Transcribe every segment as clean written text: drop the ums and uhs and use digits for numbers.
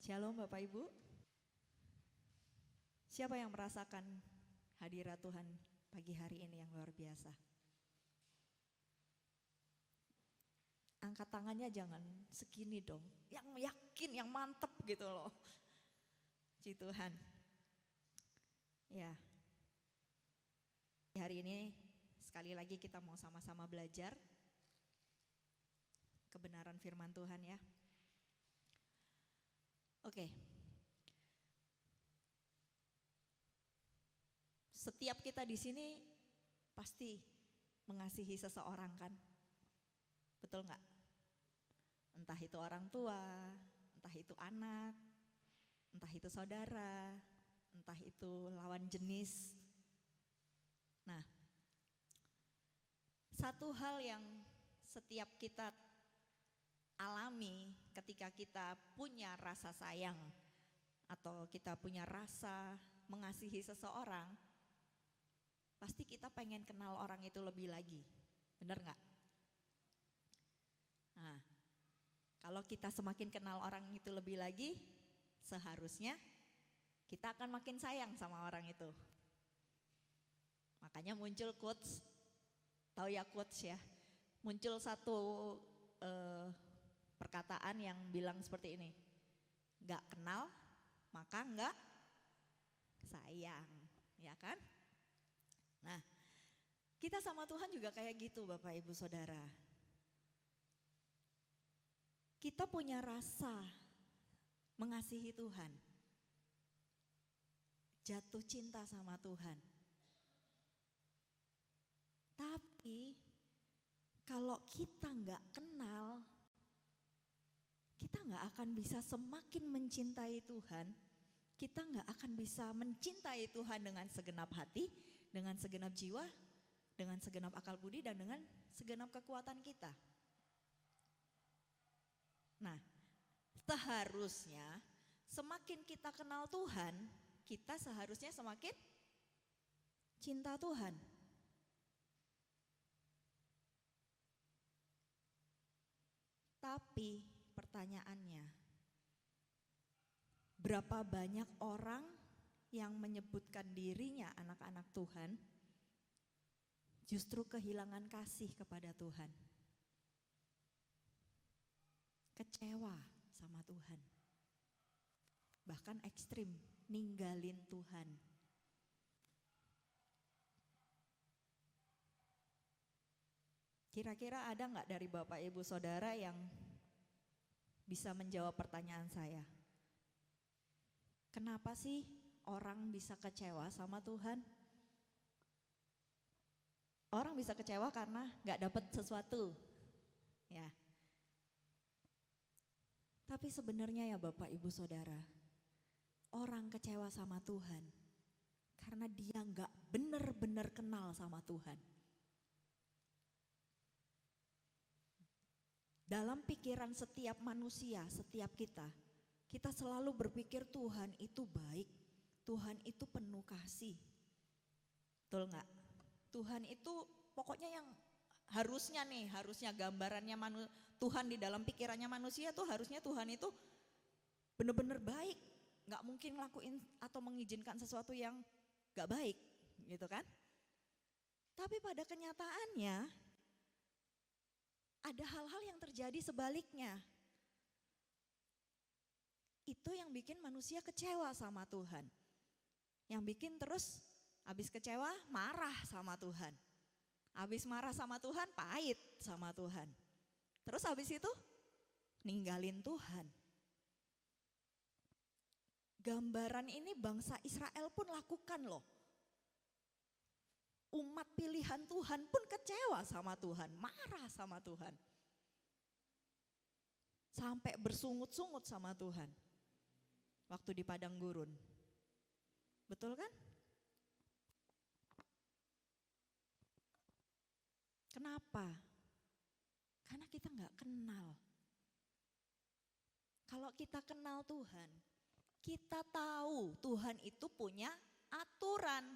Shalom Bapak Ibu. Siapa yang merasakan hadirat Tuhan pagi hari ini yang luar biasa? Angkat tangannya jangan segini dong, yang yakin, yang mantep gitu loh. Puji Tuhan. Ya, hari ini sekali lagi kita mau sama-sama belajar kebenaran firman Tuhan ya. Oke. Setiap kita di sini pasti mengasihi seseorang kan? Betul nggak? Entah itu orang tua, entah itu anak, entah itu saudara, entah itu lawan jenis. Nah, satu hal yang setiap kita alami ketika kita punya rasa sayang atau kita punya rasa mengasihi seseorang, pasti kita pengen kenal orang itu lebih lagi, bener nggak? Nah, kalau kita semakin kenal orang itu lebih lagi, seharusnya kita akan makin sayang sama orang itu. Makanya muncul quotes, tahu ya quotes ya, muncul satu perkataan yang bilang seperti ini, gak kenal maka gak sayang, ya kan? Nah, kita sama Tuhan juga kayak gitu Bapak Ibu Saudara. Kita punya rasa mengasihi Tuhan, jatuh cinta sama Tuhan. Tapi kalau kita gak kenal, kita gak akan bisa semakin mencintai Tuhan. Kita gak akan bisa mencintai Tuhan dengan segenap hati, dengan segenap jiwa, dengan segenap akal budi, dan dengan segenap kekuatan kita. Nah, seharusnya semakin kita kenal Tuhan, kita seharusnya semakin cinta Tuhan. Tapi pertanyaannya, berapa banyak orang yang menyebutkan dirinya anak-anak Tuhan justru kehilangan kasih kepada Tuhan, kecewa sama Tuhan, bahkan ekstrim ninggalin Tuhan. Kira-kira ada nggak dari Bapak Ibu Saudara yang bisa menjawab pertanyaan saya? Kenapa sih orang bisa kecewa sama Tuhan? Orang bisa kecewa karena nggak dapat sesuatu, ya. Tapi sebenarnya ya Bapak Ibu Saudara, orang kecewa sama Tuhan karena dia nggak benar-benar kenal sama Tuhan. Dalam pikiran setiap manusia, setiap kita selalu berpikir Tuhan itu baik, Tuhan itu penuh kasih. Betul nggak? Tuhan itu pokoknya yang harusnya gambarannya Tuhan di dalam pikirannya manusia tuh harusnya Tuhan itu benar-benar baik, nggak mungkin ngelakuin atau mengizinkan sesuatu yang nggak baik, gitu kan? Tapi pada kenyataannya ada hal-hal yang terjadi sebaliknya. Itu yang bikin manusia kecewa sama Tuhan. Yang bikin terus habis kecewa marah sama Tuhan. Habis marah sama Tuhan pahit sama Tuhan. Terus habis itu ninggalin Tuhan. Gambaran ini bangsa Israel pun lakukan loh. Umat pilihan Tuhan pun kecewa sama Tuhan, marah sama Tuhan. Sampai bersungut-sungut sama Tuhan. Waktu di padang gurun. Betul kan? Kenapa? Karena kita nggak kenal. Kalau kita kenal Tuhan, kita tahu Tuhan itu punya aturan,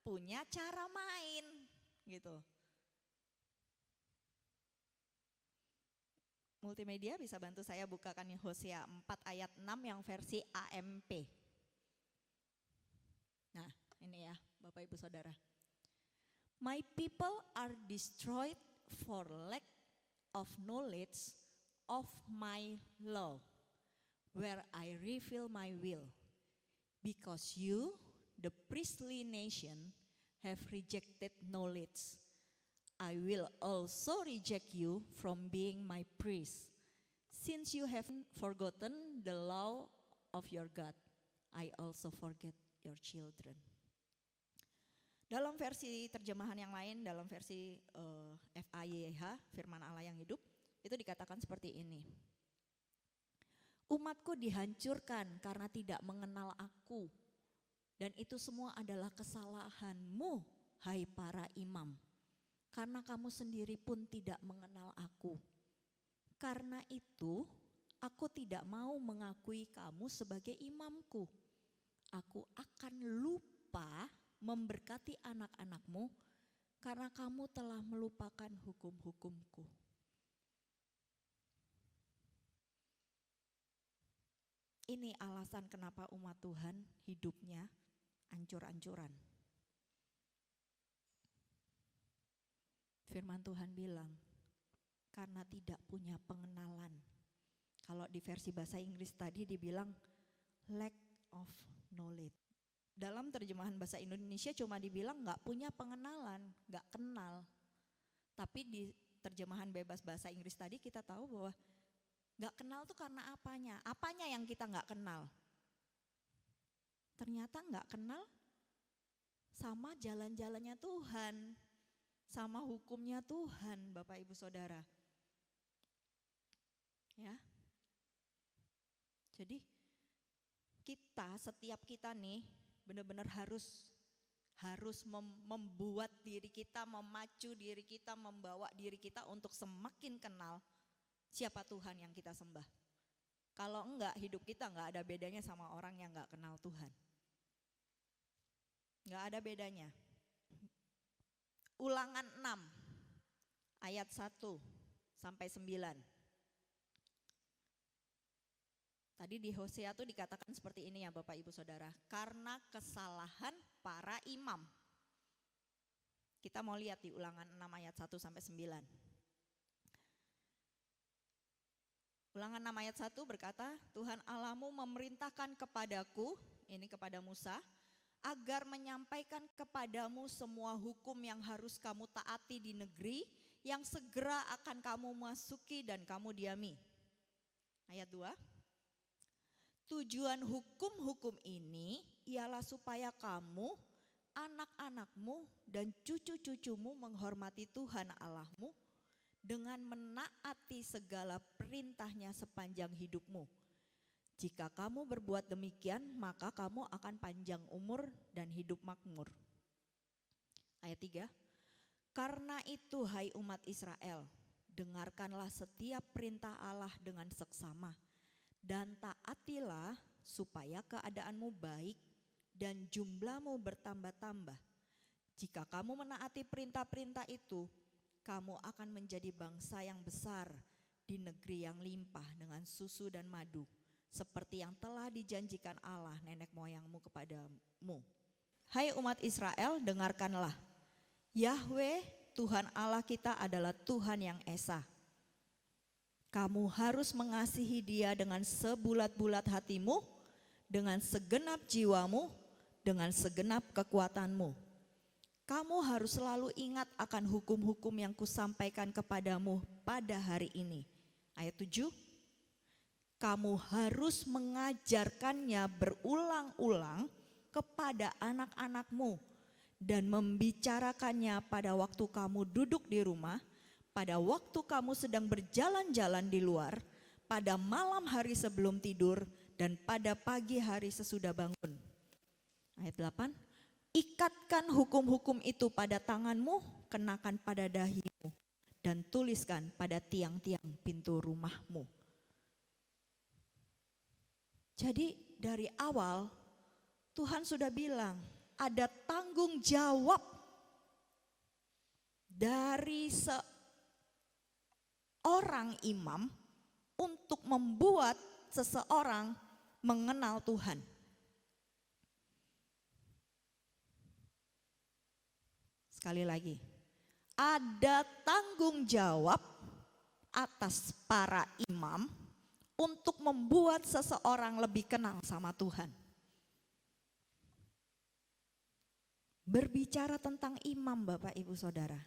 punya cara main, gitu. multimedia bisa bantu saya bukakan Hosea 4 ayat 6 yang versi AMP. Nah, ini ya Bapak Ibu Saudara. My people are destroyed for lack of knowledge of my law, where I reveal my will. Because you, the priestly nation, have rejected knowledge, I will also reject you from being my priest. Since you have forgotten the law of your God, I also forget your children. Dalam versi terjemahan yang lain, dalam versi FAYH, Firman Allah yang hidup, itu dikatakan seperti ini. Umatku dihancurkan karena tidak mengenal aku. Dan itu semua adalah kesalahanmu, hai para imam. Karena kamu sendiri pun tidak mengenal aku. Karena itu, aku tidak mau mengakui kamu sebagai imamku. Aku akan lupa memberkati anak-anakmu karena kamu telah melupakan hukum-hukumku. Ini alasan kenapa umat Tuhan hidupnya ancur-ancuran. Firman Tuhan bilang, karena tidak punya pengenalan. Kalau di versi bahasa Inggris tadi dibilang lack of knowledge. Dalam terjemahan bahasa Indonesia cuma dibilang gak punya pengenalan, gak kenal. Tapi di terjemahan bebas bahasa Inggris tadi kita tahu bahwa gak kenal tuh karena apanya? Apanya yang kita gak kenal? Ternyata gak kenal sama jalan-jalannya Tuhan, sama hukumnya Tuhan, Bapak Ibu Saudara. Ya. Jadi setiap kita nih benar-benar harus membuat diri kita, memacu diri kita, membawa diri kita untuk semakin kenal siapa Tuhan yang kita sembah. Kalau enggak, hidup kita enggak ada bedanya sama orang yang enggak kenal Tuhan. Enggak ada bedanya. Ulangan 6 ayat 1 sampai 9. Tadi di Hosea tuh dikatakan seperti ini ya Bapak Ibu Saudara. Karena kesalahan para imam. Kita mau lihat di Ulangan 6 ayat 1 sampai 9. Ulangan 6 ayat 1 berkata, Tuhan Allahmu memerintahkan kepadaku, ini kepada Musa, agar menyampaikan kepadamu semua hukum yang harus kamu taati di negeri yang segera akan kamu masuki dan kamu diami. Ayat 2. Tujuan hukum-hukum ini ialah supaya kamu, anak-anakmu dan cucu-cucumu menghormati Tuhan Allahmu dengan menaati segala perintahnya sepanjang hidupmu. Jika kamu berbuat demikian, maka kamu akan panjang umur dan hidup makmur. Ayat 3. Karena itu hai umat Israel, dengarkanlah setiap perintah Allah dengan seksama, dan taatilah supaya keadaanmu baik dan jumlahmu bertambah-tambah. Jika kamu menaati perintah-perintah itu, kamu akan menjadi bangsa yang besar di negeri yang limpah dengan susu dan madu, seperti yang telah dijanjikan Allah nenek moyangmu kepadamu. Hai umat Israel, dengarkanlah. Yahweh Tuhan Allah kita adalah Tuhan yang esa. Kamu harus mengasihi Dia dengan sebulat-bulat hatimu, dengan segenap jiwamu, dengan segenap kekuatanmu. Kamu harus selalu ingat akan hukum-hukum yang kusampaikan kepadamu pada hari ini. Ayat 7. Kamu harus mengajarkannya berulang-ulang kepada anak-anakmu dan membicarakannya pada waktu kamu duduk di rumah, pada waktu kamu sedang berjalan-jalan di luar, pada malam hari sebelum tidur, dan pada pagi hari sesudah bangun. Ayat 8. Ikatkan hukum-hukum itu pada tanganmu, kenakan pada dahimu, dan tuliskan pada tiang-tiang pintu rumahmu. Jadi dari awal Tuhan sudah bilang ada tanggung jawab dari seorang imam untuk membuat seseorang mengenal Tuhan. Sekali lagi, ada tanggung jawab atas para imam untuk membuat seseorang lebih kenal sama Tuhan. Berbicara tentang imam, Bapak Ibu Saudara.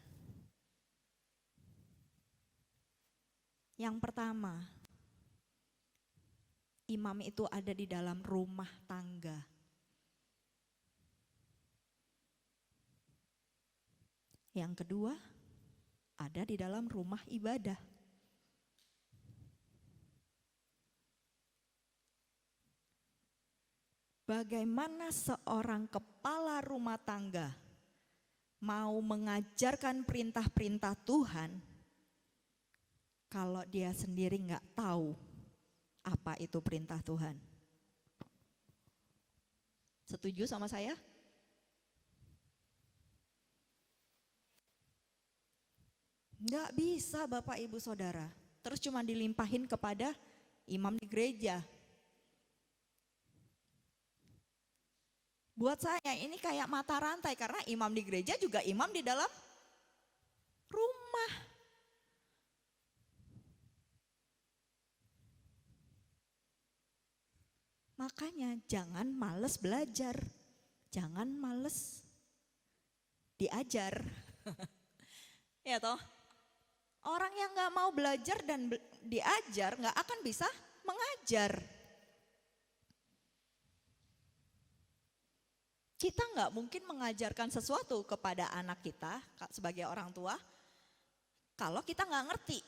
Yang pertama, imam itu ada di dalam rumah tangga. Yang kedua, ada di dalam rumah ibadah. Bagaimana seorang kepala rumah tangga mau mengajarkan perintah-perintah Tuhan kalau dia sendiri nggak tahu apa itu perintah Tuhan? Setuju sama saya? Nggak bisa Bapak Ibu Saudara, terus cuma dilimpahin kepada imam di gereja. Buat saya ini kayak mata rantai, karena imam di gereja juga imam di dalam rumah. Makanya jangan males belajar, jangan males diajar. Ya toh? Orang yang gak mau belajar dan diajar gak akan bisa mengajar. Kita nggak mungkin mengajarkan sesuatu kepada anak kita sebagai orang tua kalau kita nggak ngerti.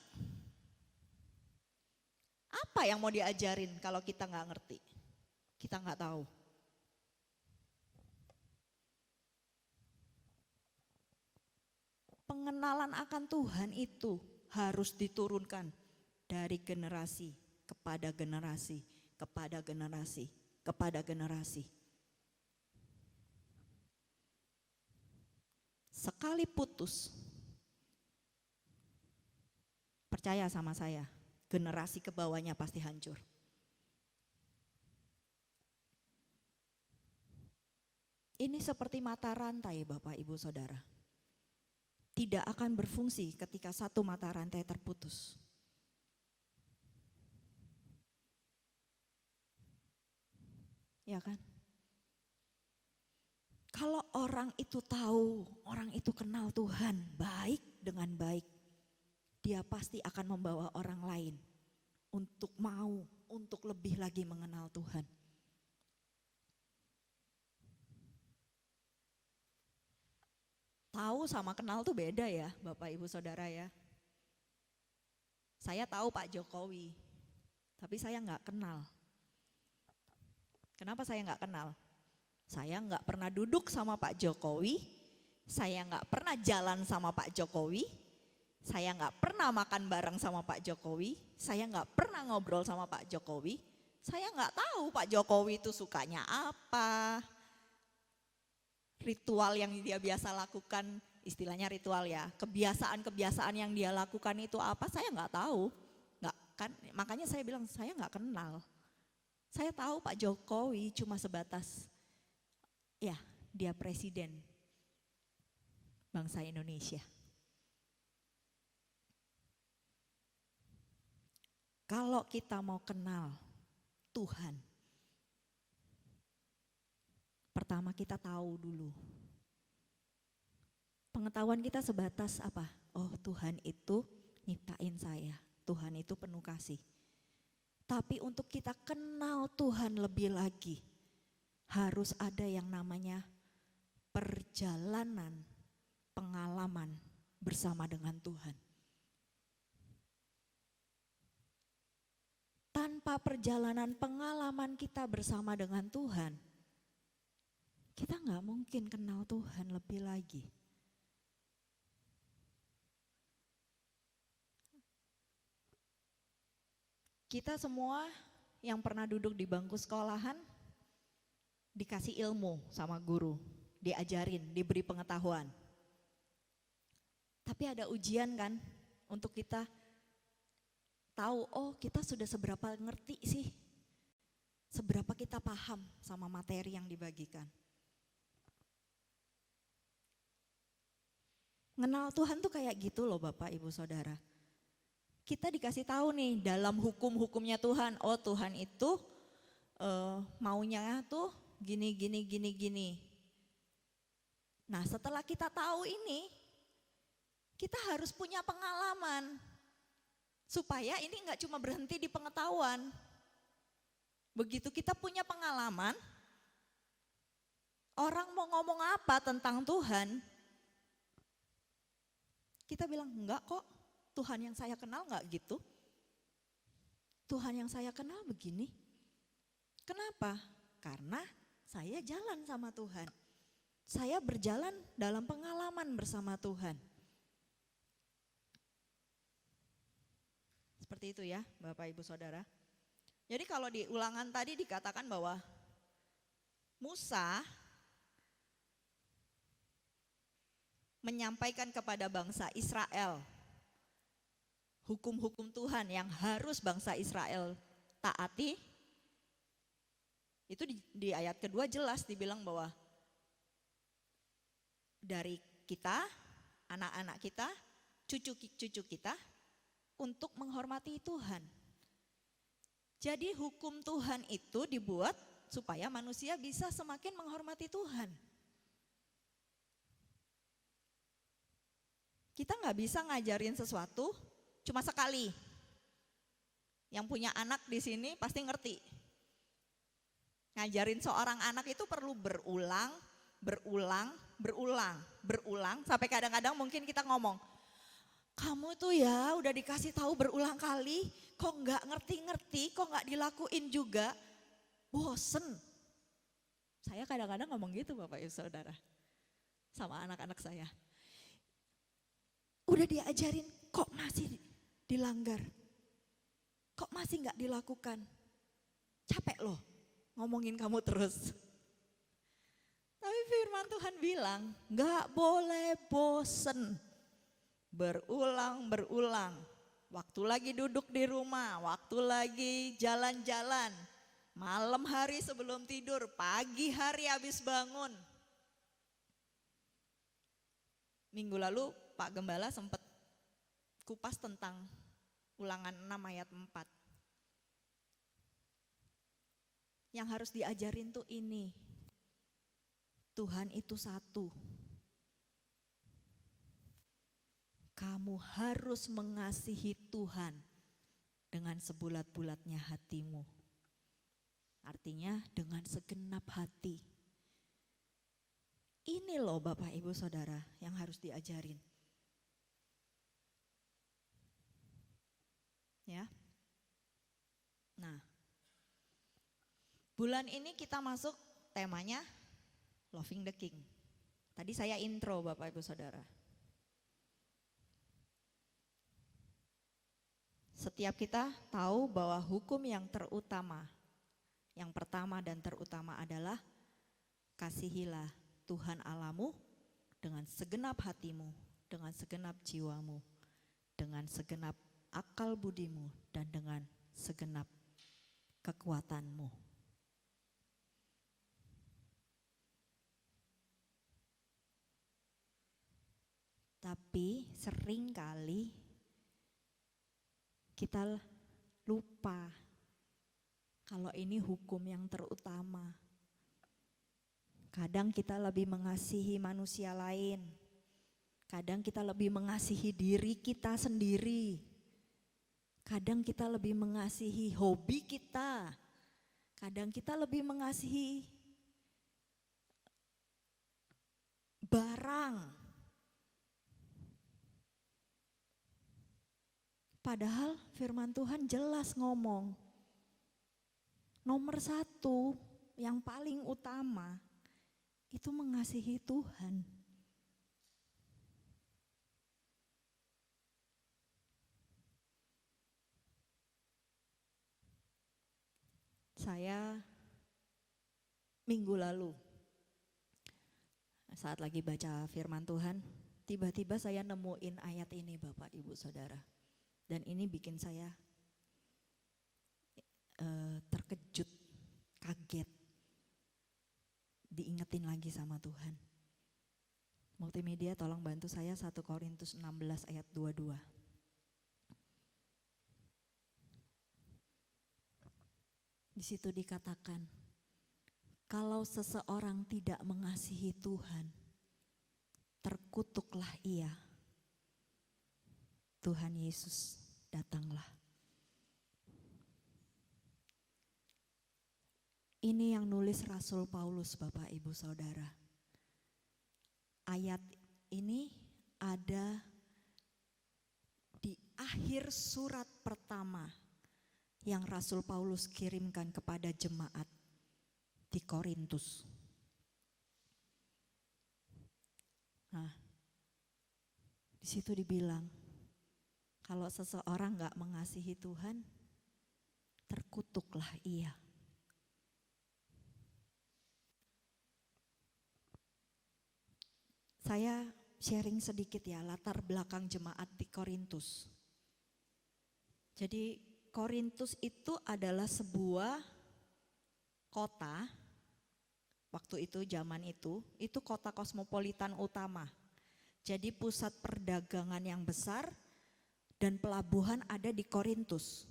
Apa yang mau diajarin kalau kita nggak ngerti? Kita nggak tahu. Pengenalan akan Tuhan itu harus diturunkan dari generasi kepada generasi, kepada generasi, kepada generasi. Sekali putus, percaya sama saya, generasi ke bawahnya pasti hancur. Ini seperti mata rantai Bapak Ibu Saudara. Tidak akan berfungsi ketika satu mata rantai terputus. Ya kan? Kalau orang itu tahu, orang itu kenal Tuhan baik dengan baik, dia pasti akan membawa orang lain untuk mau, untuk lebih lagi mengenal Tuhan. Tahu sama kenal tuh beda ya Bapak Ibu Saudara ya. Saya tahu Pak Jokowi, tapi saya nggak kenal. Kenapa saya nggak kenal? Saya nggak pernah duduk sama Pak Jokowi, saya nggak pernah jalan sama Pak Jokowi, saya nggak pernah makan bareng sama Pak Jokowi, saya nggak pernah ngobrol sama Pak Jokowi, saya nggak tahu Pak Jokowi itu sukanya apa, ritual yang dia biasa lakukan, istilahnya ritual ya, kebiasaan-kebiasaan yang dia lakukan itu apa, saya nggak tahu, nggak kan, makanya saya bilang saya nggak kenal. Saya tahu Pak Jokowi cuma sebatas ya, dia presiden bangsa Indonesia. Kalau kita mau kenal Tuhan, pertama kita tahu dulu. Pengetahuan kita sebatas apa? Oh, Tuhan itu nyiptain saya, Tuhan itu penuh kasih. Tapi untuk kita kenal Tuhan lebih lagi, harus ada yang namanya perjalanan pengalaman bersama dengan Tuhan. Tanpa perjalanan pengalaman kita bersama dengan Tuhan, kita nggak mungkin kenal Tuhan lebih lagi. Kita semua yang pernah duduk di bangku sekolahan, dikasih ilmu sama guru, diajarin, diberi pengetahuan. Tapi ada ujian kan untuk kita tahu, oh kita sudah seberapa ngerti sih, seberapa kita paham sama materi yang dibagikan. Kenal Tuhan tuh kayak gitu loh Bapak Ibu Saudara. Kita dikasih tahu nih dalam hukum-hukumnya Tuhan, oh Tuhan itu maunya tuh gini, gini, gini, gini. Nah setelah kita tahu ini, kita harus punya pengalaman. Supaya ini enggak cuma berhenti di pengetahuan. Begitu kita punya pengalaman, orang mau ngomong apa tentang Tuhan, kita bilang, enggak kok, Tuhan yang saya kenal enggak gitu. Tuhan yang saya kenal begini. Kenapa? Karena saya jalan sama Tuhan. Saya berjalan dalam pengalaman bersama Tuhan. Seperti itu ya Bapak Ibu Saudara. Jadi kalau di Ulangan tadi dikatakan bahwa Musa menyampaikan kepada bangsa Israel hukum-hukum Tuhan yang harus bangsa Israel taati. Itu di ayat kedua jelas dibilang bahwa dari kita, anak-anak kita, cucu-cucu kita untuk menghormati Tuhan. Jadi hukum Tuhan itu dibuat supaya manusia bisa semakin menghormati Tuhan. Kita nggak bisa ngajarin sesuatu cuma sekali. Yang punya anak di sini pasti ngerti. Ngajarin seorang anak itu perlu berulang, sampai kadang-kadang mungkin kita ngomong, kamu tuh ya udah dikasih tahu berulang kali, kok nggak ngerti-ngerti, kok nggak dilakuin juga, bosen. Saya kadang-kadang ngomong gitu Bapak Ibu Saudara, sama anak-anak saya. Udah diajarin, kok masih dilanggar, kok masih nggak dilakukan, capek loh ngomongin kamu terus. Tapi firman Tuhan bilang, nggak boleh bosen. Berulang. Waktu lagi duduk di rumah, waktu lagi jalan-jalan, malam hari sebelum tidur, pagi hari habis bangun. Minggu lalu Pak Gembala sempat kupas tentang Ulangan 6 ayat 4. Yang harus diajarin tuh ini, Tuhan itu satu. Kamu harus mengasihi Tuhan dengan sebulat-bulatnya hatimu. Artinya dengan segenap hati. Ini loh Bapak Ibu Saudara yang harus diajarin. Ya. Nah, bulan ini kita masuk temanya Loving the King. Tadi saya intro Bapak Ibu Saudara. Setiap kita tahu bahwa hukum yang terutama, yang pertama dan terutama adalah kasihilah Tuhan Allahmu dengan segenap hatimu, dengan segenap jiwamu, dengan segenap akal budimu, dan dengan segenap kekuatanmu. Tapi seringkali kita lupa kalau ini hukum yang terutama. Kadang kita lebih mengasihi manusia lain. Kadang kita lebih mengasihi diri kita sendiri. Kadang kita lebih mengasihi hobi kita. Kadang kita lebih mengasihi barang. Padahal firman Tuhan jelas ngomong, nomor satu yang paling utama itu mengasihi Tuhan. Saya minggu lalu saat lagi baca firman Tuhan, tiba-tiba saya nemuin ayat ini Bapak Ibu Saudara. Dan ini bikin saya terkejut, kaget, diingetin lagi sama Tuhan. Multimedia tolong bantu saya 1 Korintus 16 ayat 22. Di situ dikatakan, kalau seseorang tidak mengasihi Tuhan, terkutuklah ia. Tuhan Yesus datanglah. Ini yang nulis Rasul Paulus, Bapak Ibu Saudara. Ayat ini ada di akhir surat pertama yang Rasul Paulus kirimkan kepada jemaat di Korintus. Nah, di situ dibilang, kalau seseorang gak mengasihi Tuhan, terkutuklah ia. Saya sharing sedikit ya latar belakang jemaat di Korintus. Jadi Korintus itu adalah sebuah kota, waktu itu zaman itu kota kosmopolitan utama. Jadi pusat perdagangan yang besar dan pelabuhan ada di Korintus.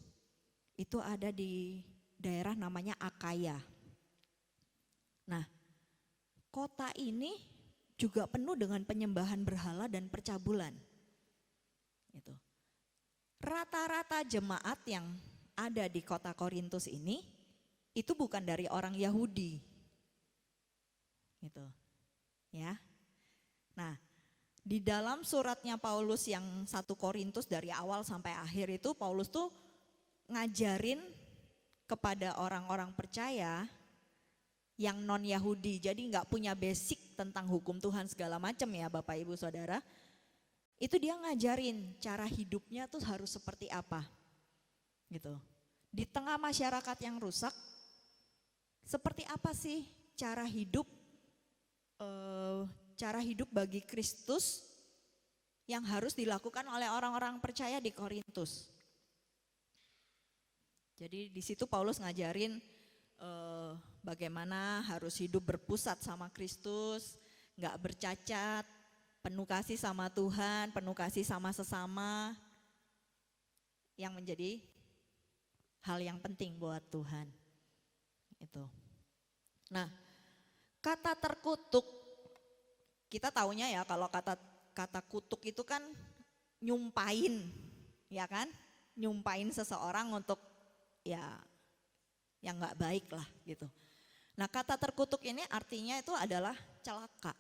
Itu ada di daerah namanya Akaya. Nah, kota ini juga penuh dengan penyembahan berhala dan percabulan. Gitu. Rata-rata jemaat yang ada di kota Korintus ini itu bukan dari orang Yahudi. Gitu. Ya. Nah, di dalam suratnya Paulus yang 1 Korintus dari awal sampai akhir itu Paulus tuh ngajarin kepada orang-orang percaya yang non Yahudi, jadi nggak punya basic tentang hukum Tuhan segala macam ya Bapak Ibu Saudara. Itu dia ngajarin cara hidupnya tuh harus seperti apa, gitu. Di tengah masyarakat yang rusak, seperti apa sih cara hidup bagi Kristus yang harus dilakukan oleh orang-orang percaya di Korintus. Jadi di situ Paulus ngajarin bagaimana harus hidup berpusat sama Kristus, gak bercacat, penuh kasih sama Tuhan, penuh kasih sama sesama, yang menjadi hal yang penting buat Tuhan. Itu. Nah, kata terkutuk, kita taunya ya kalau kata kutuk itu kan nyumpain, ya kan? Nyumpain seseorang untuk ya yang nggak baik lah gitu. Nah, kata terkutuk ini artinya itu adalah celaka.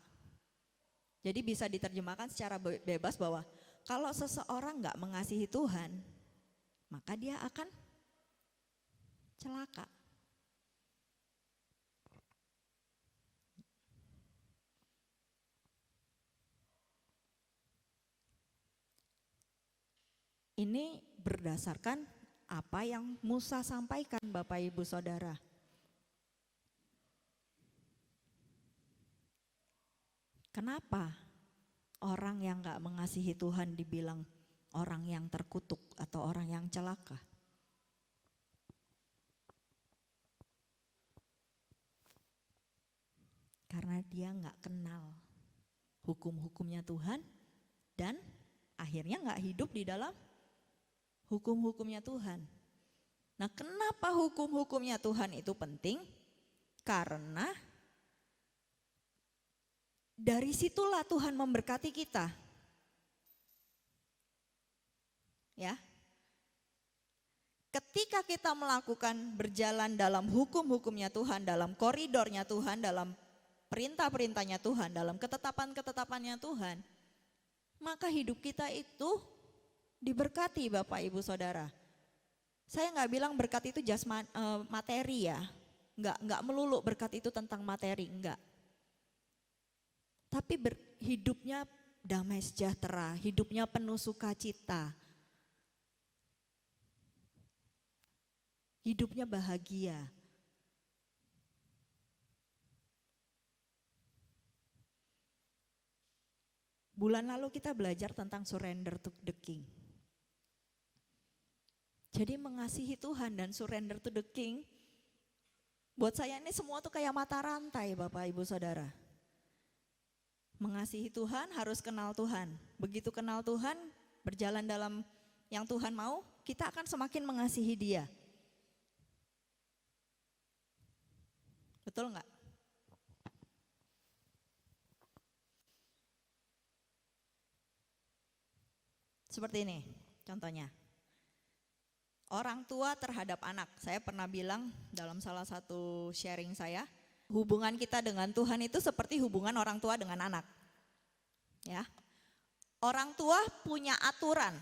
Jadi bisa diterjemahkan secara bebas bahwa kalau seseorang nggak mengasihi Tuhan, maka dia akan celaka. Ini berdasarkan apa yang Musa sampaikan Bapak Ibu Saudara. Kenapa orang yang gak mengasihi Tuhan dibilang orang yang terkutuk atau orang yang celaka? Karena dia gak kenal hukum-hukumnya Tuhan dan akhirnya gak hidup di dalam hukum-hukumnya Tuhan. Nah, kenapa hukum-hukumnya Tuhan itu penting? Karena dari situlah Tuhan memberkati kita. Ya. Ketika kita melakukan berjalan dalam hukum-hukumnya Tuhan, dalam koridornya Tuhan, dalam perintah-perintahnya Tuhan, dalam ketetapan-ketetapannya Tuhan, maka hidup kita itu diberkati Bapak Ibu Saudara. Saya nggak bilang berkat itu materi ya, nggak melulu berkat itu tentang materi, enggak. Tapi hidupnya damai sejahtera, hidupnya penuh sukacita, hidupnya bahagia. Bulan lalu kita belajar tentang surrender to the King. Jadi mengasihi Tuhan dan surrender to the King, buat saya ini semua tuh kayak mata rantai Bapak Ibu Saudara. Mengasihi Tuhan harus kenal Tuhan. Begitu kenal Tuhan, berjalan dalam yang Tuhan mau, kita akan semakin mengasihi Dia. Betul nggak? Seperti ini contohnya. Orang tua terhadap anak. Saya pernah bilang dalam salah satu sharing saya, hubungan kita dengan Tuhan itu seperti hubungan orang tua dengan anak. Ya. Orang tua punya aturan.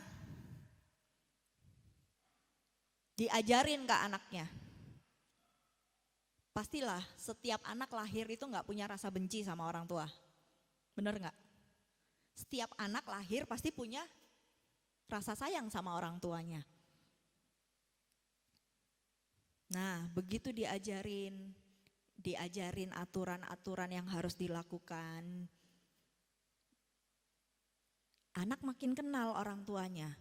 Diajarin ke anaknya. Pastilah setiap anak lahir itu nggak punya rasa benci sama orang tua. Bener nggak? Setiap anak lahir pasti punya rasa sayang sama orang tuanya. Nah, begitu diajarin aturan-aturan yang harus dilakukan. Anak makin kenal orang tuanya.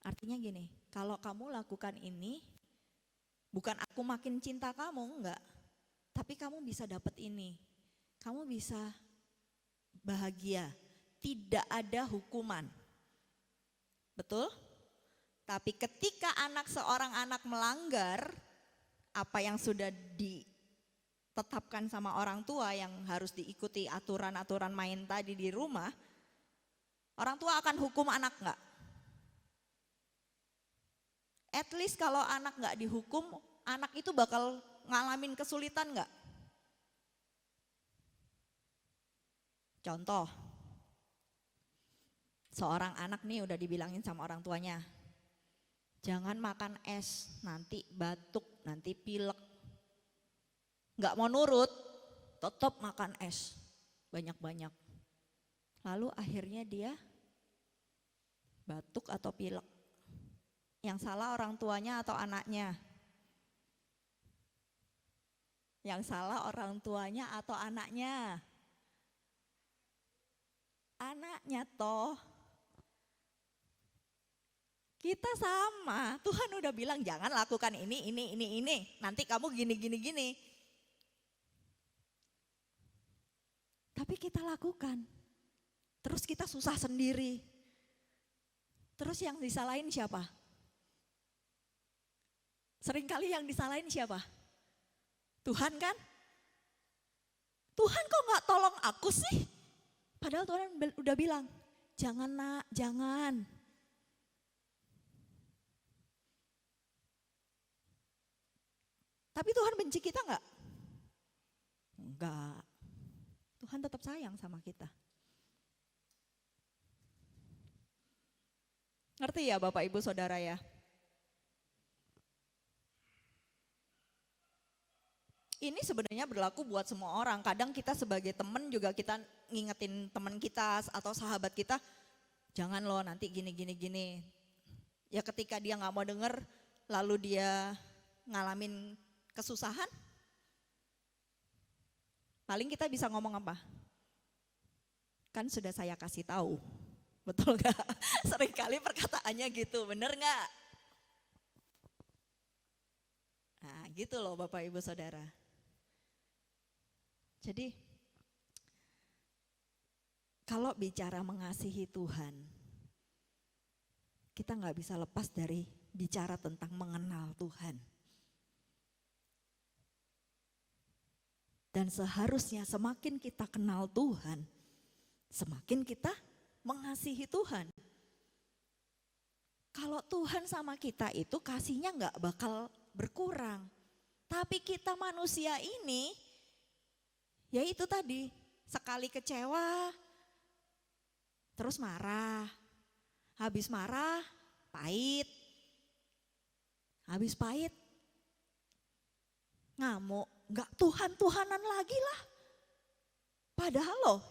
Artinya gini, kalau kamu lakukan ini, bukan aku makin cinta kamu, enggak. Tapi kamu bisa dapat ini. Kamu bisa bahagia. Tidak ada hukuman. Betul? Tapi ketika seorang anak melanggar apa yang sudah ditetapkan sama orang tua yang harus diikuti aturan-aturan main tadi di rumah, orang tua akan hukum anak enggak? At least kalau anak enggak dihukum, anak itu bakal ngalamin kesulitan enggak? Contoh, seorang anak nih udah dibilangin sama orang tuanya, jangan makan es, nanti batuk, nanti pilek. Nggak mau nurut, tetap makan es, banyak-banyak. Lalu akhirnya dia batuk atau pilek. Yang salah orang tuanya atau anaknya? Yang salah orang tuanya atau anaknya? Anaknya toh. Kita sama, Tuhan udah bilang jangan lakukan ini, nanti kamu gini. Tapi kita lakukan, terus kita susah sendiri. Terus yang disalahin siapa? Seringkali yang disalahin siapa? Tuhan kan? Tuhan kok gak tolong aku sih? Padahal Tuhan udah bilang, jangan nak, jangan. Tapi Tuhan benci kita enggak? Enggak. Tuhan tetap sayang sama kita. Ngerti ya Bapak Ibu Saudara ya? Ini sebenarnya berlaku buat semua orang. Kadang kita sebagai teman juga kita ngingetin teman kita atau sahabat kita, jangan loh nanti gini. Ya ketika dia nggak mau denger, lalu dia ngalamin kesusahan, paling kita bisa ngomong apa? Kan sudah saya kasih tahu, betul gak? Seringkali perkataannya gitu, bener gak? Nah gitu loh Bapak Ibu Saudara. Jadi kalau bicara mengasihi Tuhan, kita gak bisa lepas dari bicara tentang mengenal Tuhan. Dan seharusnya semakin kita kenal Tuhan, semakin kita mengasihi Tuhan. Kalau Tuhan sama kita itu kasihnya nggak bakal berkurang. Tapi kita manusia ini, ya itu tadi, sekali kecewa, terus marah. Habis marah, pahit. Habis pahit, ngamuk. Enggak Tuhan-Tuhanan lagi lah. Padahal loh,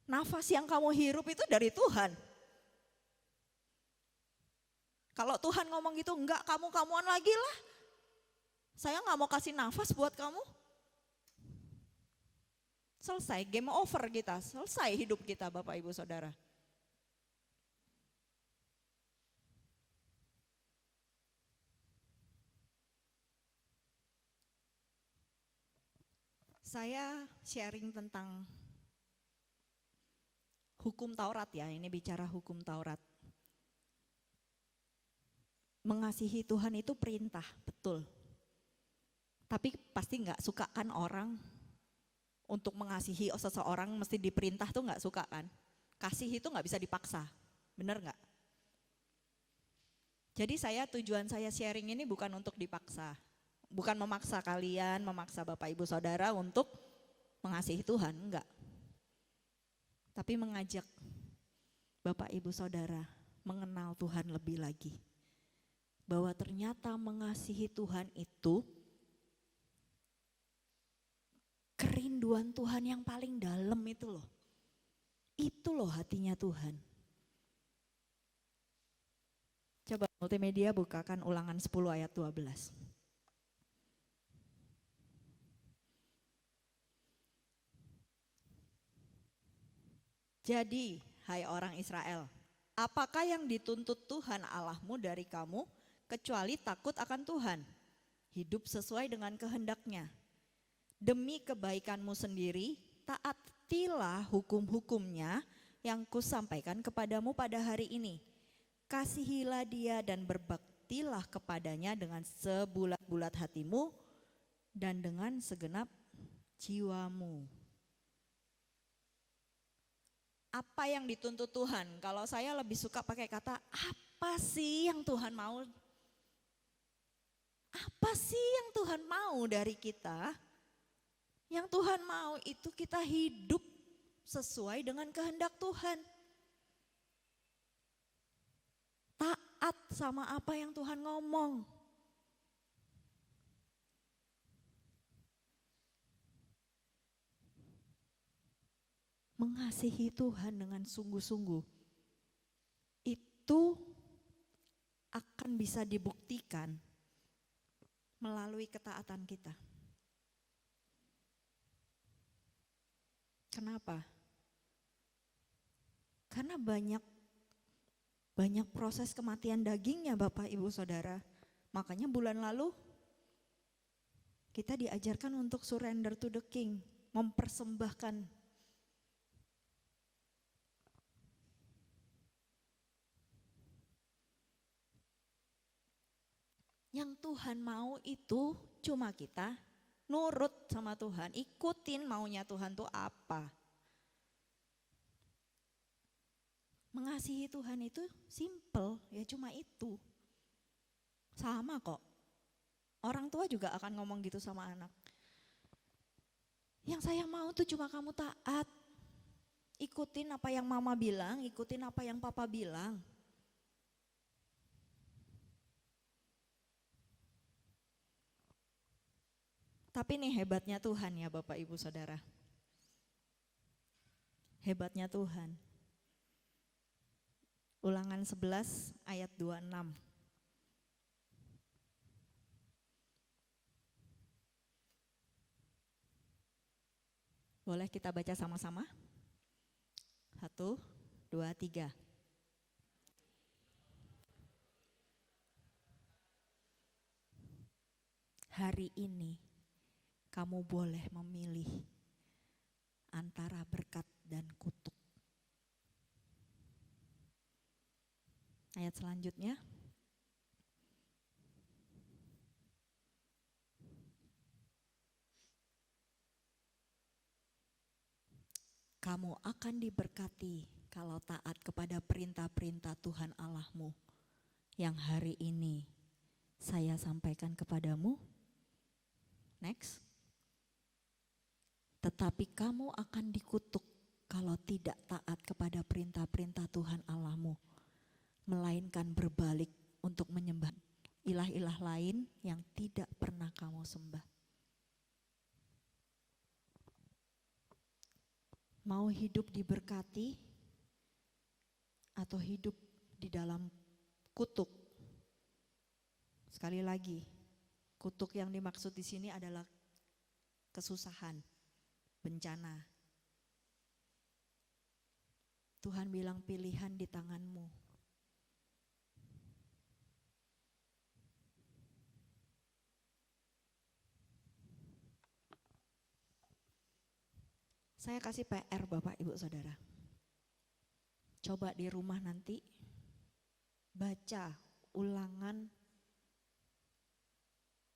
nafas yang kamu hirup itu dari Tuhan. Kalau Tuhan ngomong gitu, enggak kamu-kamuan lagi lah. Saya enggak mau kasih nafas buat kamu. Selesai, game over kita, selesai hidup kita Bapak Ibu Saudara. Saya sharing tentang hukum Taurat ya, ini bicara hukum Taurat. Mengasihi Tuhan itu perintah, betul. Tapi pasti nggak suka kan orang untuk mengasihi seseorang mesti diperintah tuh nggak suka kan. Kasih itu nggak bisa dipaksa, bener nggak? Jadi tujuan saya sharing ini bukan untuk dipaksa. Bukan memaksa kalian, memaksa Bapak Ibu Saudara untuk mengasihi Tuhan, enggak. Tapi mengajak Bapak Ibu Saudara mengenal Tuhan lebih lagi. Bahwa ternyata mengasihi Tuhan itu kerinduan Tuhan yang paling dalam itu loh. Itu loh hatinya Tuhan. Coba multimedia bukakan Ulangan 10 ayat 12. Jadi, hai orang Israel, apakah yang dituntut Tuhan Allahmu dari kamu kecuali takut akan Tuhan, hidup sesuai dengan kehendak-Nya. Demi kebaikanmu sendiri, taatilah hukum-hukum-Nya yang kusampaikan kepadamu pada hari ini. Kasihilah Dia dan berbaktilah kepadanya dengan sebulat-bulat hatimu dan dengan segenap jiwamu. Apa yang dituntut Tuhan? Kalau saya lebih suka pakai kata, apa sih yang Tuhan mau? Apa sih yang Tuhan mau dari kita? Yang Tuhan mau itu kita hidup sesuai dengan kehendak Tuhan. Taat sama apa yang Tuhan ngomong. Mengasihi Tuhan dengan sungguh-sungguh itu akan bisa dibuktikan melalui ketaatan kita. Kenapa? Karena banyak proses kematian dagingnya Bapak Ibu Saudara. Makanya bulan lalu kita diajarkan untuk surrender to the King, mempersembahkan. Yang Tuhan mau itu cuma kita nurut sama Tuhan, ikutin maunya Tuhan tuh apa. Mengasihi Tuhan itu simple, ya cuma itu. Sama kok. Orang tua juga akan ngomong gitu sama anak. Yang saya mau tuh cuma kamu taat. Ikutin apa yang mama bilang, ikutin apa yang papa bilang. Tapi nih hebatnya Tuhan ya Bapak Ibu Saudara. Hebatnya Tuhan. Ulangan 11 ayat 26. Boleh kita baca sama-sama? 1, 2, 3. Hari ini kamu boleh memilih antara berkat dan kutuk. Ayat selanjutnya. Kamu akan diberkati kalau taat kepada perintah-perintah Tuhan Allahmu yang hari ini saya sampaikan kepadamu. Next. Tetapi kamu akan dikutuk kalau tidak taat kepada perintah-perintah Tuhan Allahmu, melainkan berbalik untuk menyembah ilah-ilah lain yang tidak pernah kamu sembah. Mau hidup diberkati atau hidup di dalam kutuk? Sekali lagi, kutuk yang dimaksud di sini adalah kesusahan, bencana. Tuhan bilang pilihan di tanganmu. Saya kasih PR Bapak Ibu Saudara. Coba di rumah nanti baca Ulangan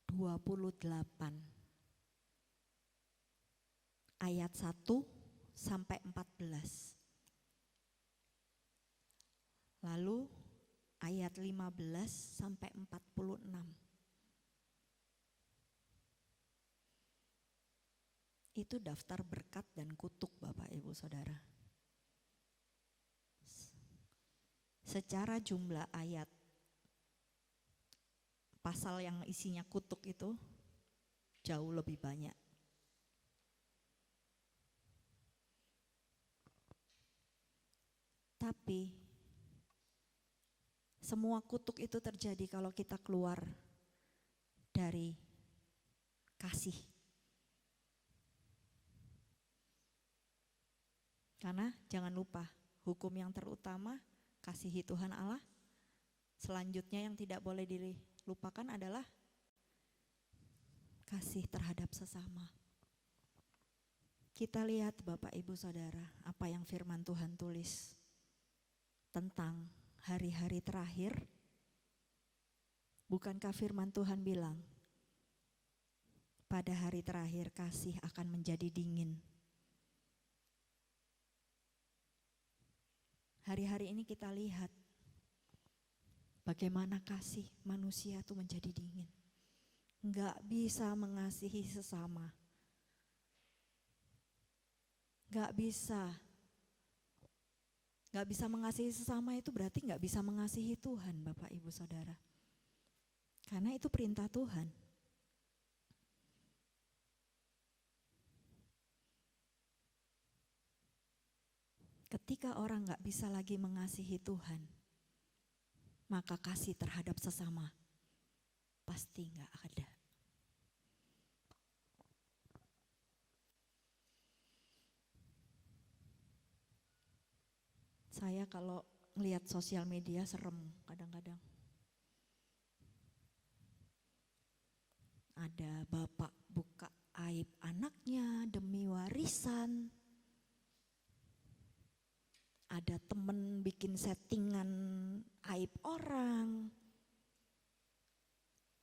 28 ayat 1 sampai 14. Lalu ayat 15 sampai 46. Itu daftar berkat dan kutuk Bapak Ibu Saudara. Secara jumlah ayat, pasal yang isinya kutuk itu jauh lebih banyak. Tapi semua kutuk itu terjadi kalau kita keluar dari kasih. Karena jangan lupa, hukum yang terutama kasihi Tuhan Allah. Selanjutnya yang tidak boleh dilupakan adalah kasih terhadap sesama. Kita lihat Bapak Ibu Saudara, apa yang firman Tuhan tulis tentang hari-hari terakhir. Bukankah firman Tuhan bilang, pada hari terakhir kasih akan menjadi dingin. Hari-hari ini kita lihat bagaimana kasih manusia itu menjadi dingin. Enggak bisa mengasihi sesama. Enggak bisa mengasihi sesama itu berarti enggak bisa mengasihi Tuhan Bapak Ibu Saudara. Karena itu perintah Tuhan. Ketika orang gak bisa lagi mengasihi Tuhan, maka kasih terhadap sesama pasti gak ada. Saya kalau melihat sosial media serem kadang-kadang. Ada bapak buka aib anaknya demi warisan. Ada temen bikin settingan aib orang.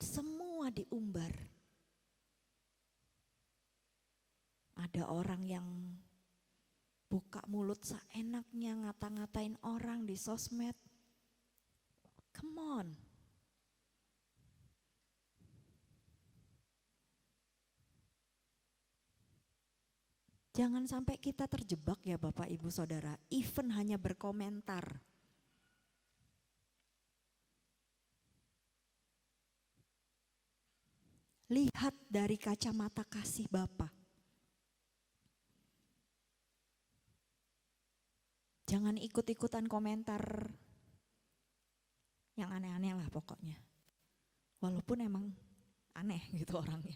Semua diumbar. Ada orang yang buka mulut seenaknya ngata-ngatain orang di sosmed. Come on. Jangan sampai kita terjebak ya Bapak Ibu Saudara, even hanya berkomentar. Lihat dari kacamata kasih Bapa. Jangan ikut-ikutan komentar yang aneh-aneh lah pokoknya. Walaupun emang aneh gitu orangnya.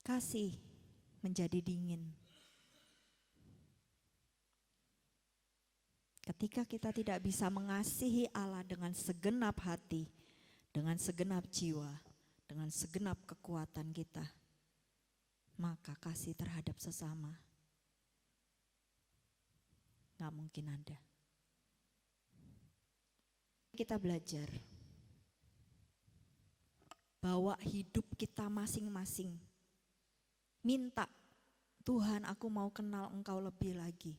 Kasih menjadi dingin. Ketika kita tidak bisa mengasihi Allah dengan segenap hati, dengan segenap jiwa, dengan segenap kekuatan kita, maka kasih terhadap sesama gak mungkin ada. Kita belajar bawa hidup kita masing-masing. Minta, Tuhan aku mau kenal Engkau lebih lagi.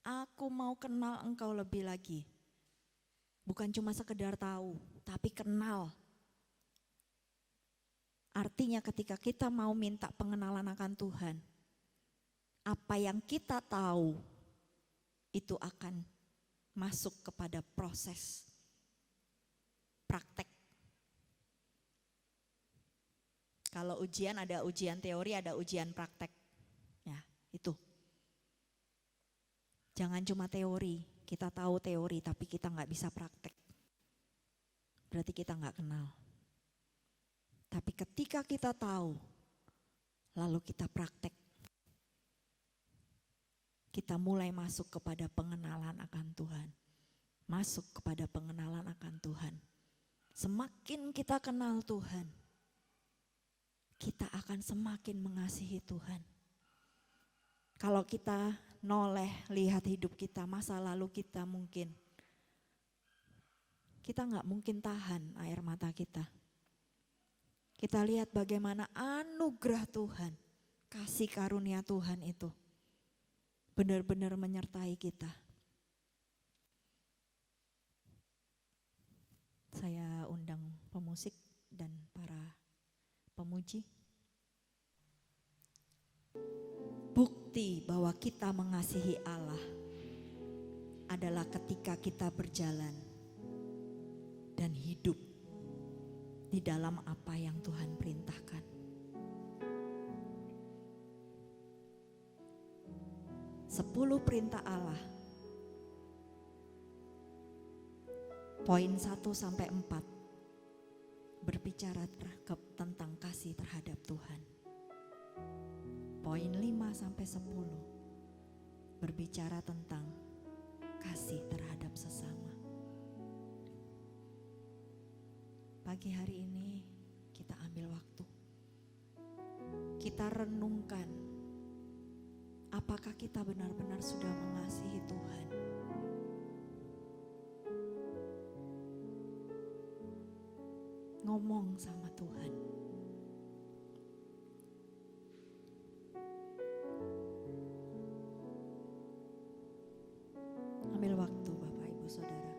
Aku mau kenal Engkau lebih lagi. Bukan cuma sekedar tahu, tapi kenal. Artinya ketika kita mau minta pengenalan akan Tuhan, apa yang kita tahu itu akan masuk kepada proses praktek. Kalau ujian ada ujian teori, ada ujian praktek. Ya, itu. Jangan cuma teori, kita tahu teori tapi kita gak bisa praktek. Berarti kita gak kenal. Tapi ketika kita tahu, lalu kita praktek, kita mulai masuk kepada pengenalan akan Tuhan. Masuk kepada pengenalan akan Tuhan. Semakin kita kenal Tuhan, kita akan semakin mengasihi Tuhan. Kalau kita noleh lihat hidup kita, masa lalu kita mungkin, kita nggak mungkin tahan air mata kita. Kita lihat bagaimana anugerah Tuhan, kasih karunia Tuhan itu benar-benar menyertai kita. Saya undang pemusik dan para pemuji. Bukti bahwa kita mengasihi Allah adalah ketika kita berjalan dan hidup di dalam apa yang Tuhan perintahkan. Sepuluh perintah Allah. Poin 1 sampai 4 berbicara tentang kasih terhadap Tuhan. Poin 5 sampai 10 berbicara tentang kasih terhadap sesama. Pagi hari ini kita ambil waktu. Kita renungkan apakah kita benar-benar sudah mengasihi Tuhan. Ngomong sama Tuhan. Ambil waktu Bapak Ibu Saudara.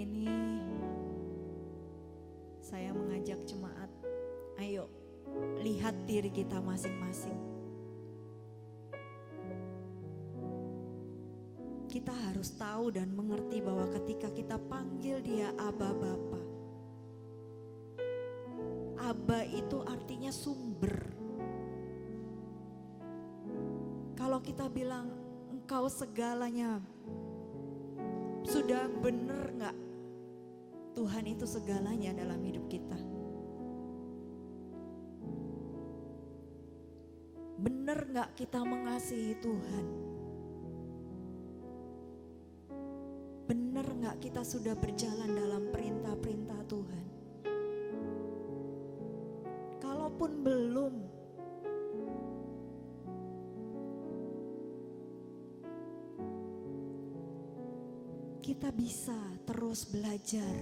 ini saya mengajak jemaat, ayo lihat diri kita masing-masing. Kita harus tahu dan mengerti bahwa ketika kita panggil dia Aba Bapa, Aba itu artinya sumber. Kalau kita bilang Engkau segalanya, sudah benar gak Tuhan itu segalanya dalam hidup kita? Benar gak kita mengasihi Tuhan? Benar gak kita sudah berjalan dalam perintah-perintah Tuhan? Kalaupun belum, kita bisa terus belajar.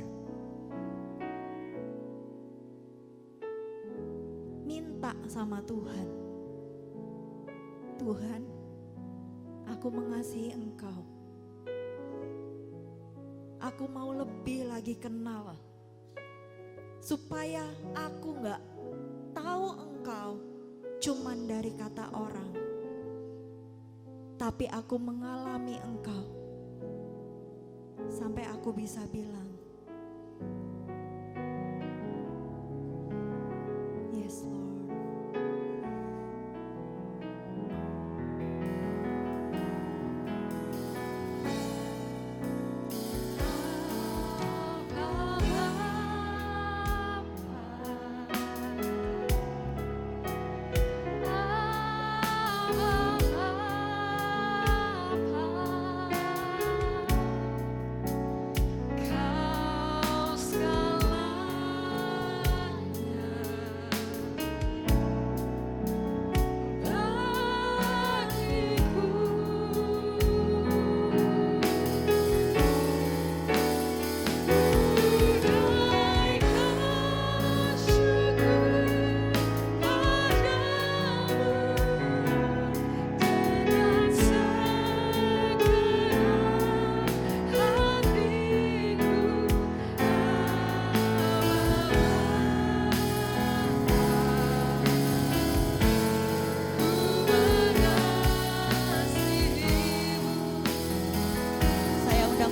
Minta sama Tuhan. Tuhan, aku mengasihi Engkau. Aku mau lebih lagi kenal. Supaya aku gak tahu Engkau cuman dari kata orang. Tapi aku mengalami Engkau. Sampai aku bisa bilang, yes Lord.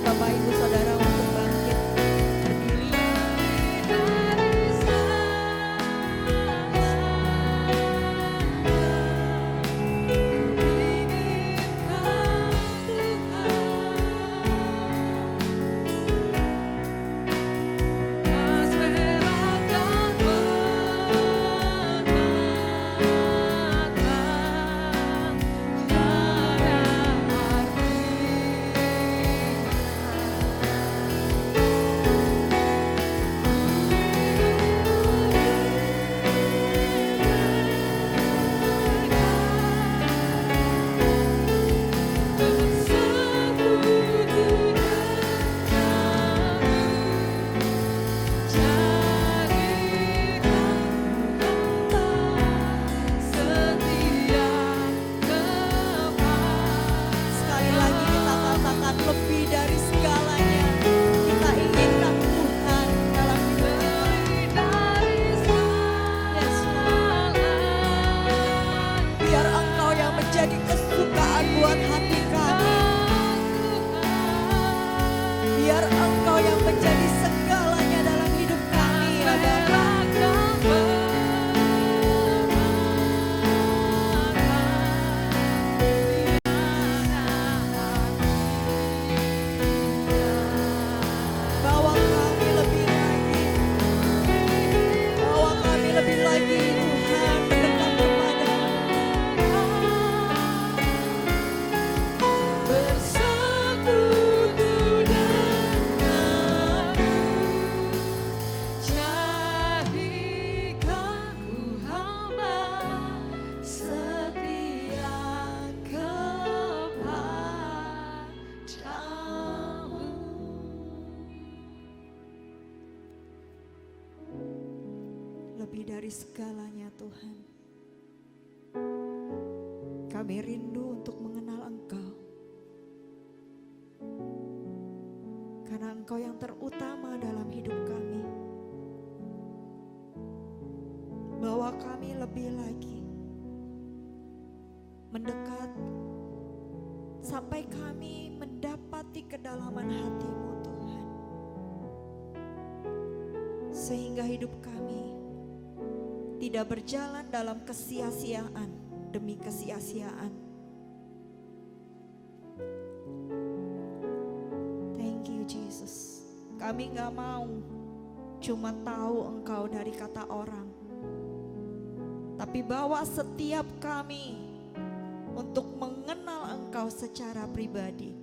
Bapak Ibu Saudara untuk bangkit berdiri. Lebih dari segalanya, kita inginkan Tuhan dalam hidup kita. Yes, biar Engkau yang menjadi kesukaan buat hati kami. Biar Engkau yang menjadi segalanya dalam hidup kami, ya Bapa. Lebih dari segalanya Tuhan, kami rindu untuk mengenal Engkau, karena Engkau yang terutama dalam hidup kami. Bawa kami lebih lagi mendekat sampai kami mendapati kedalaman hati-Mu Tuhan. Sehingga hidup kami tidak berjalan dalam kesia-siaan demi kesia-siaan. Thank you Jesus. Kami gak mau cuma tahu Engkau dari kata orang, tapi bawa setiap kami untuk mengenal Engkau secara pribadi.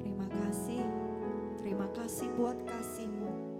Terima kasih buat kasih-Mu.